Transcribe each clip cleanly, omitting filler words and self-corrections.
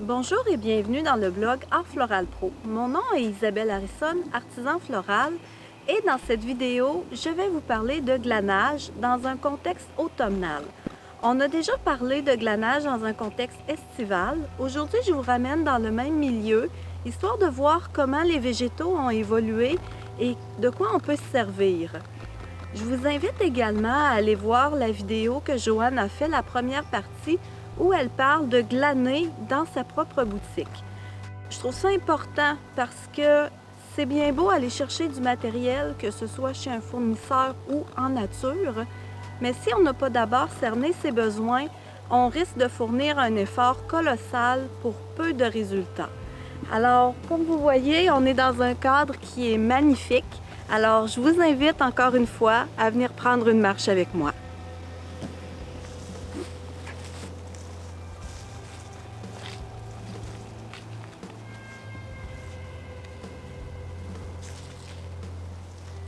Bonjour et bienvenue dans le blog Art Floral Pro. Mon nom est Isabelle Harrison, artisan floral, et dans cette vidéo, je vais vous parler de glanage dans un contexte automnal. On a déjà parlé de glanage dans un contexte estival. Aujourd'hui, je vous ramène dans le même milieu, histoire de voir comment les végétaux ont évolué et de quoi on peut se servir. Je vous invite également à aller voir la vidéo que Joanne a fait, la première partie, où elle parle de glaner dans sa propre boutique. Je trouve ça important parce que c'est bien beau aller chercher du matériel, que ce soit chez un fournisseur ou en nature, mais si on n'a pas d'abord cerné ses besoins, on risque de fournir un effort colossal pour peu de résultats. Alors, comme vous voyez, on est dans un cadre qui est magnifique. Alors, je vous invite encore une fois à venir prendre une marche avec moi.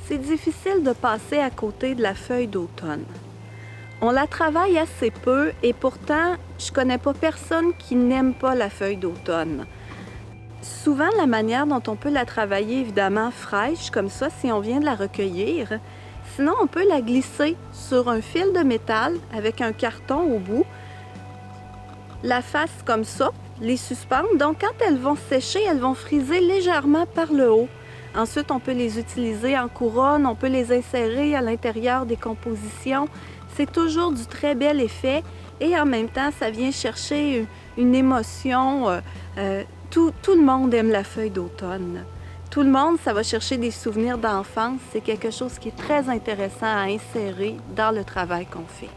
C'est difficile de passer à côté de la feuille d'automne. On la travaille assez peu et pourtant, je ne connais pas personne qui n'aime pas la feuille d'automne. Souvent, la manière dont on peut la travailler, évidemment fraîche, comme ça, si on vient de la recueillir. Sinon, on peut la glisser sur un fil de métal avec un carton au bout, la face comme ça, les suspendre. Donc, quand elles vont sécher, elles vont friser légèrement par le haut. Ensuite, on peut les utiliser en couronne, on peut les insérer à l'intérieur des compositions. C'est toujours du très bel effet et en même temps, ça vient chercher une émotion. Tout le monde aime la feuille d'automne. Tout le monde, ça va chercher des souvenirs d'enfance. C'est quelque chose qui est très intéressant à insérer dans le travail qu'on fait.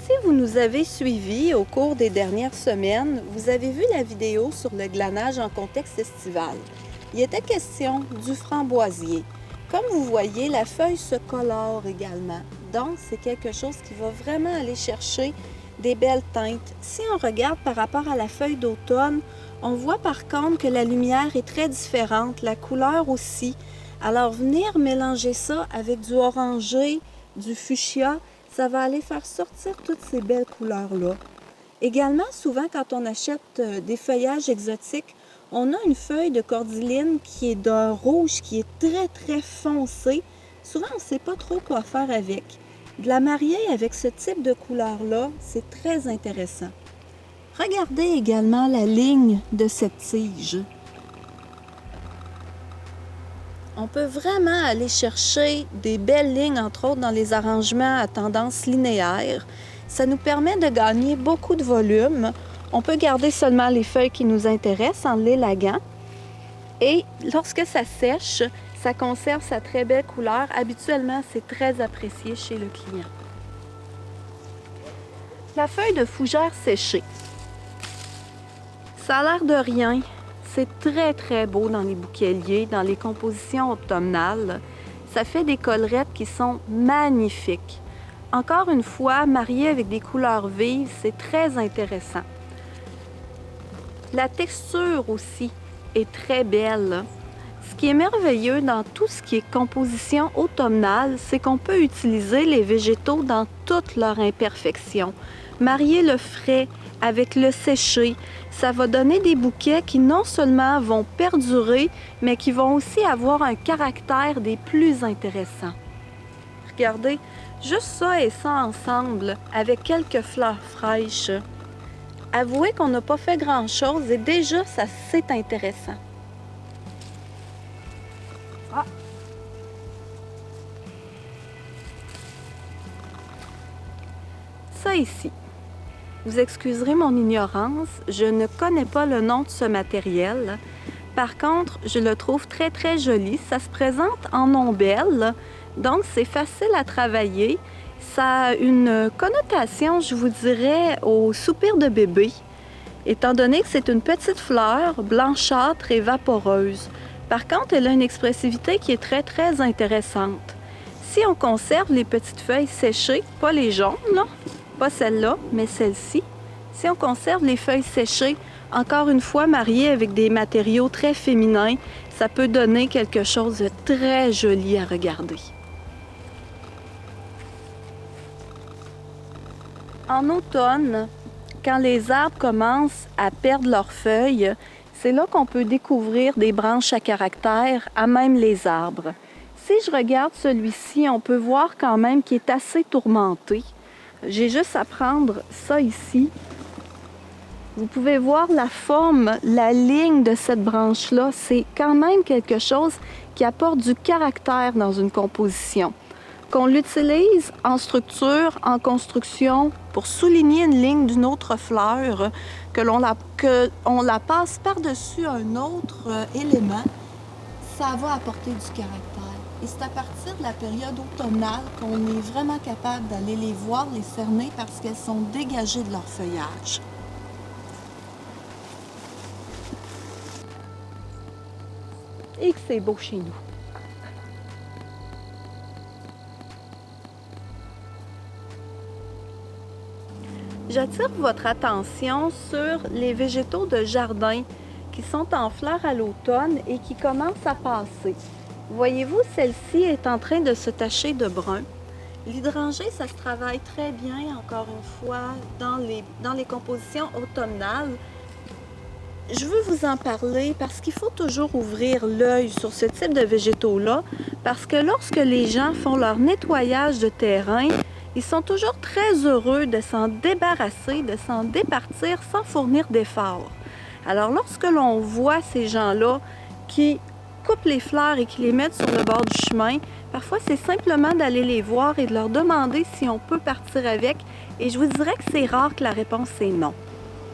Si vous nous avez suivis au cours des dernières semaines, vous avez vu la vidéo sur le glanage en contexte estival. Il était question du framboisier. Comme vous voyez, la feuille se colore également. Donc, c'est quelque chose qui va vraiment aller chercher des belles teintes. Si on regarde par rapport à la feuille d'automne, on voit par contre que la lumière est très différente, la couleur aussi. Alors, venir mélanger ça avec du orangé, du fuchsia, ça va aller faire sortir toutes ces belles couleurs-là. Également, souvent, quand on achète des feuillages exotiques, on a une feuille de cordyline qui est d'un rouge qui est très, très foncé. Souvent, on ne sait pas trop quoi faire avec. De la marier avec ce type de couleur-là, c'est très intéressant. Regardez également la ligne de cette tige. On peut vraiment aller chercher des belles lignes, entre autres dans les arrangements à tendance linéaire. Ça nous permet de gagner beaucoup de volume. On peut garder seulement les feuilles qui nous intéressent en l'élagant. Et lorsque ça sèche, ça conserve sa très belle couleur. Habituellement, c'est très apprécié chez le client. La feuille de fougère séchée. Ça a l'air de rien. C'est très, très beau dans les bouqueliers, dans les compositions automnales. Ça fait des collerettes qui sont magnifiques. Encore une fois, mariées avec des couleurs vives, c'est très intéressant. La texture aussi est très belle. Ce qui est merveilleux dans tout ce qui est composition automnale, c'est qu'on peut utiliser les végétaux dans toutes leurs imperfections. Marier le frais avec le séché, ça va donner des bouquets qui non seulement vont perdurer, mais qui vont aussi avoir un caractère des plus intéressants. Regardez, juste ça et ça ensemble, avec quelques fleurs fraîches. Avouez qu'on n'a pas fait grand-chose et déjà, ça c'est intéressant. Ah. Ça ici. Vous excuserez mon ignorance, je ne connais pas le nom de ce matériel. Par contre, je le trouve très très joli. Ça se présente en ombelle, donc c'est facile à travailler. Ça a une connotation, je vous dirais, au soupir de bébé, étant donné que c'est une petite fleur blanchâtre et vaporeuse. Par contre, elle a une expressivité qui est très très intéressante. Si on conserve les petites feuilles séchées, pas les jaunes, là, pas celle-là, mais celle-ci. Si on conserve les feuilles séchées, encore une fois mariées avec des matériaux très féminins, ça peut donner quelque chose de très joli à regarder. En automne, quand les arbres commencent à perdre leurs feuilles, c'est là qu'on peut découvrir des branches à caractère à même les arbres. Si je regarde celui-ci, on peut voir quand même qu'il est assez tourmenté. J'ai juste à prendre ça ici. Vous pouvez voir la forme, la ligne de cette branche-là. C'est quand même quelque chose qui apporte du caractère dans une composition. Qu'on l'utilise en structure, en construction, pour souligner une ligne d'une autre fleur, que on la passe par-dessus un autre élément, ça va apporter du caractère. Et c'est à partir de la période automnale qu'on est vraiment capable d'aller les voir, les cerner, parce qu'elles sont dégagées de leur feuillage. Et que c'est beau chez nous. J'attire votre attention sur les végétaux de jardin qui sont en fleurs à l'automne et qui commencent à passer. Voyez-vous, celle-ci est en train de se tacher de brun. L'hydrangée, ça se travaille très bien, encore une fois, dans les compositions automnales. Je veux vous en parler parce qu'il faut toujours ouvrir l'œil sur ce type de végétaux-là, parce que lorsque les gens font leur nettoyage de terrain, ils sont toujours très heureux de s'en débarrasser, de s'en départir sans fournir d'efforts. Alors lorsque l'on voit ces gens-là qui coupent les fleurs et qui les mettent sur le bord du chemin, parfois c'est simplement d'aller les voir et de leur demander si on peut partir avec, et je vous dirais que c'est rare que la réponse est non.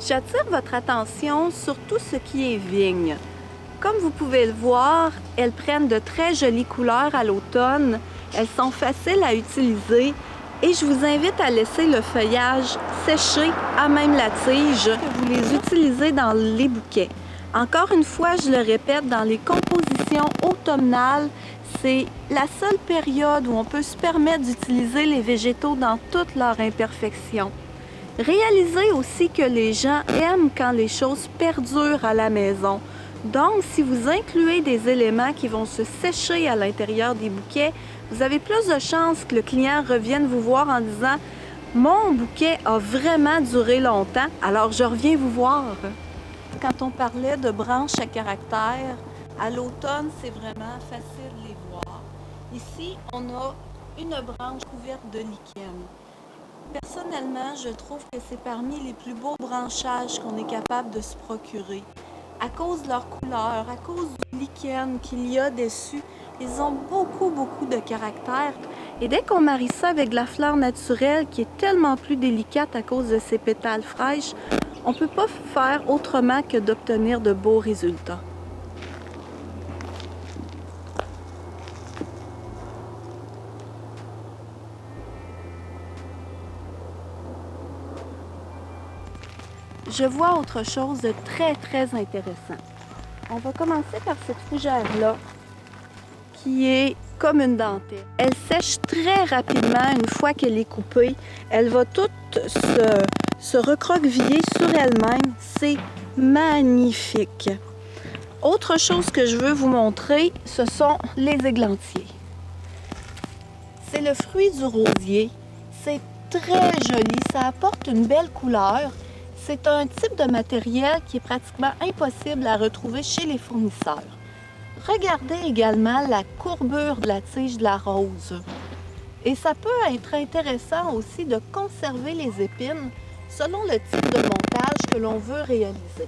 J'attire votre attention sur tout ce qui est vigne. Comme vous pouvez le voir, elles prennent de très jolies couleurs à l'automne, elles sont faciles à utiliser et je vous invite à laisser le feuillage sécher à même la tige que vous les utilisez dans les bouquets. Encore une fois, je le répète, dans les compositions automnales, c'est la seule période où on peut se permettre d'utiliser les végétaux dans toutes leurs imperfections. Réalisez aussi que les gens aiment quand les choses perdurent à la maison. Donc, si vous incluez des éléments qui vont se sécher à l'intérieur des bouquets, vous avez plus de chances que le client revienne vous voir en disant « Mon bouquet a vraiment duré longtemps, alors je reviens vous voir. » Quand on parlait de branches à caractère, à l'automne, c'est vraiment facile de les voir. Ici, on a une branche couverte de lichen. Personnellement, je trouve que c'est parmi les plus beaux branchages qu'on est capable de se procurer. À cause de leur couleur, à cause du lichen qu'il y a dessus, ils ont beaucoup de caractère. Et dès qu'on marie ça avec de la fleur naturelle qui est tellement plus délicate à cause de ses pétales fraîches, on ne peut pas faire autrement que d'obtenir de beaux résultats. Je vois autre chose de très intéressant. On va commencer par cette fougère-là, qui est comme une dentelle. Elle sèche très rapidement une fois qu'elle est coupée. Elle va toute se recroqueviller sur elle-même. C'est magnifique. Autre chose que je veux vous montrer, ce sont les églantiers. C'est le fruit du rosier. C'est très joli. Ça apporte une belle couleur. C'est un type de matériel qui est pratiquement impossible à retrouver chez les fournisseurs. Regardez également la courbure de la tige de la rose. Et ça peut être intéressant aussi de conserver les épines selon le type de montage que l'on veut réaliser.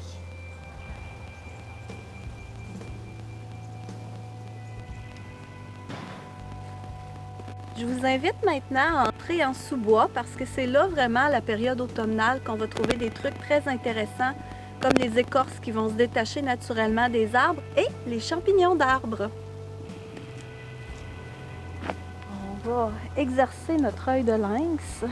Je vous invite maintenant à entrer en sous-bois parce que c'est là vraiment la période automnale qu'on va trouver des trucs très intéressants comme les écorces qui vont se détacher naturellement des arbres et les champignons d'arbres. On va exercer notre œil de lynx.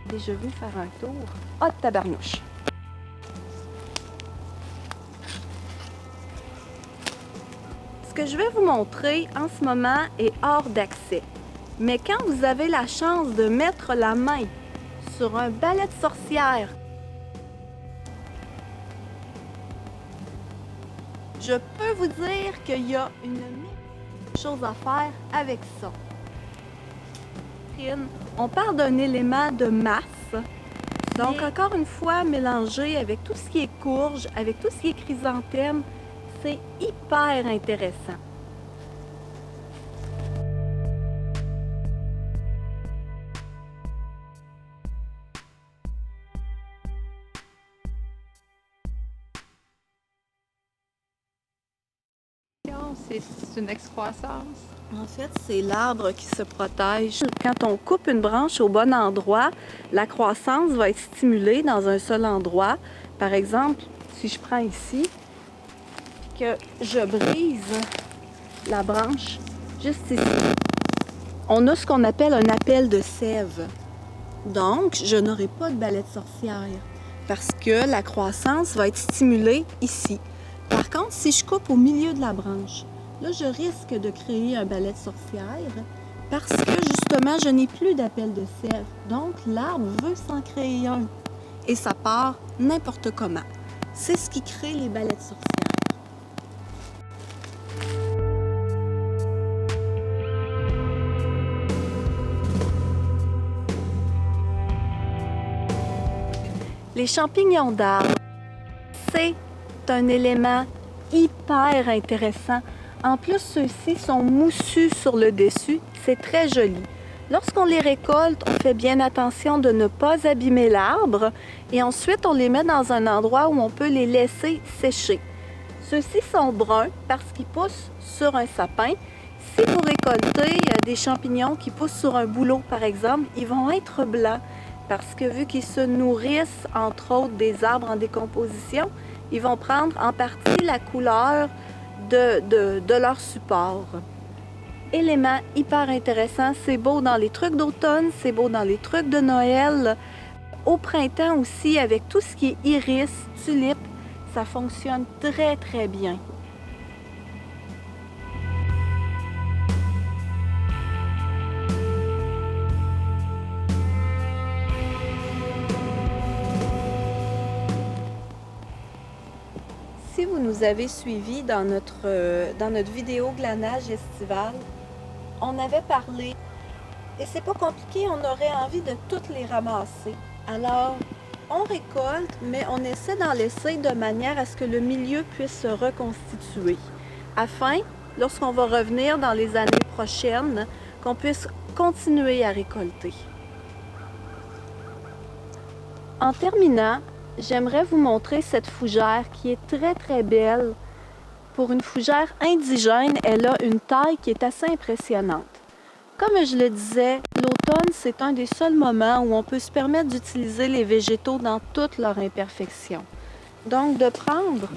Déjà vu faire un tour. Ah, tabarnouche! Ce que je vais vous montrer en ce moment est hors d'accès. Mais quand vous avez la chance de mettre la main sur un balai de sorcière, je peux vous dire qu'il y a une chose à faire avec ça. On parle d'un élément de masse. Donc, encore une fois, mélangé avec tout ce qui est courge, avec tout ce qui est chrysanthème, c'est hyper intéressant. C'est une excroissance. En fait, c'est l'arbre qui se protège. Quand on coupe une branche au bon endroit, la croissance va être stimulée dans un seul endroit. Par exemple, si je prends ici, que je brise la branche juste ici, on a ce qu'on appelle un appel de sève. Donc, je n'aurai pas de balai de sorcière parce que la croissance va être stimulée ici. Par contre, si je coupe au milieu de la branche, là, je risque de créer un balai de sorcière parce que, justement, je n'ai plus d'appel de sève. Donc, l'arbre veut s'en créer un et ça part n'importe comment. C'est ce qui crée les balais de sorcière. Les champignons d'arbre, c'est un élément hyper intéressant. En plus, ceux-ci sont moussus sur le dessus. C'est très joli. Lorsqu'on les récolte, on fait bien attention de ne pas abîmer l'arbre et ensuite on les met dans un endroit où on peut les laisser sécher. Ceux-ci sont bruns parce qu'ils poussent sur un sapin. Si vous récoltez des champignons qui poussent sur un bouleau, par exemple, ils vont être blancs parce que vu qu'ils se nourrissent, entre autres, des arbres en décomposition, ils vont prendre en partie la couleur de leur support. Élément hyper intéressant, c'est beau dans les trucs d'automne, c'est beau dans les trucs de Noël. Au printemps aussi, avec tout ce qui est iris, tulipe, ça fonctionne très très bien. Si vous nous avez suivis dans notre vidéo glanage estival, on avait parlé, et c'est pas compliqué, on aurait envie de toutes les ramasser. Alors, on récolte, mais on essaie d'en laisser de manière à ce que le milieu puisse se reconstituer, afin, lorsqu'on va revenir dans les années prochaines, qu'on puisse continuer à récolter. En terminant, j'aimerais vous montrer cette fougère qui est très très belle. Pour une fougère indigène, elle a une taille qui est assez impressionnante. Comme je le disais, l'automne, c'est un des seuls moments où on peut se permettre d'utiliser les végétaux dans toute leur imperfection. Donc, de prendre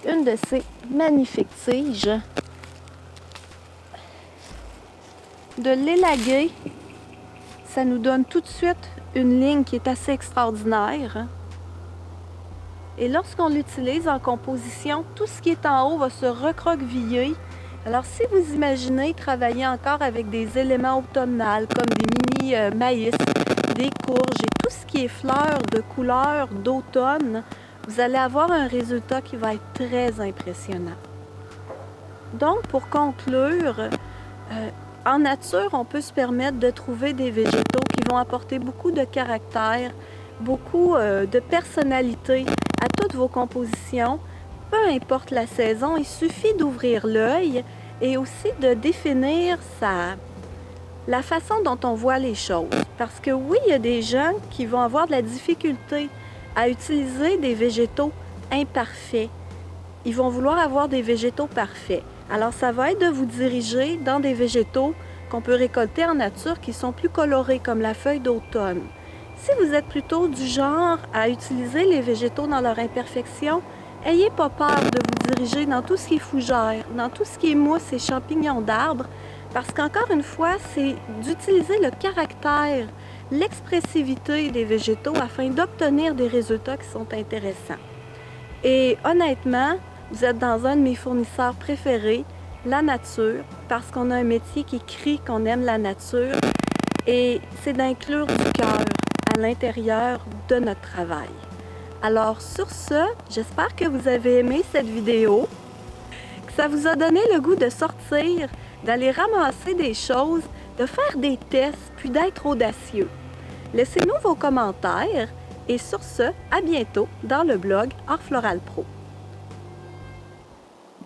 une de ces magnifiques tiges, de l'élaguer, ça nous donne tout de suite une ligne qui est assez extraordinaire. Et lorsqu'on l'utilise en composition, tout ce qui est en haut va se recroqueviller. Alors, si vous imaginez travailler encore avec des éléments automnaux comme des mini maïs, des courges et tout ce qui est fleurs de couleur d'automne, vous allez avoir un résultat qui va être très impressionnant. Donc, pour conclure, en nature, on peut se permettre de trouver des végétaux qui vont apporter beaucoup de caractère, beaucoup de personnalité à toutes vos compositions. Peu importe la saison, il suffit d'ouvrir l'œil et aussi de définir la façon dont on voit les choses. Parce que oui, il y a des gens qui vont avoir de la difficulté à utiliser des végétaux imparfaits. Ils vont vouloir avoir des végétaux parfaits. Alors, ça va être de vous diriger dans des végétaux qu'on peut récolter en nature qui sont plus colorés, comme la feuille d'automne. Si vous êtes plutôt du genre à utiliser les végétaux dans leur imperfection, ayez pas peur de vous diriger dans tout ce qui est fougère, dans tout ce qui est mousse et champignons d'arbres, parce qu'encore une fois, c'est d'utiliser le caractère, l'expressivité des végétaux afin d'obtenir des résultats qui sont intéressants. Et honnêtement, vous êtes dans un de mes fournisseurs préférés, la nature, parce qu'on a un métier qui crie qu'on aime la nature et c'est d'inclure du cœur à l'intérieur de notre travail. Alors sur ce, j'espère que vous avez aimé cette vidéo, que ça vous a donné le goût de sortir, d'aller ramasser des choses, de faire des tests, puis d'être audacieux. Laissez-nous vos commentaires et sur ce, à bientôt dans le blog Art Floral Pro.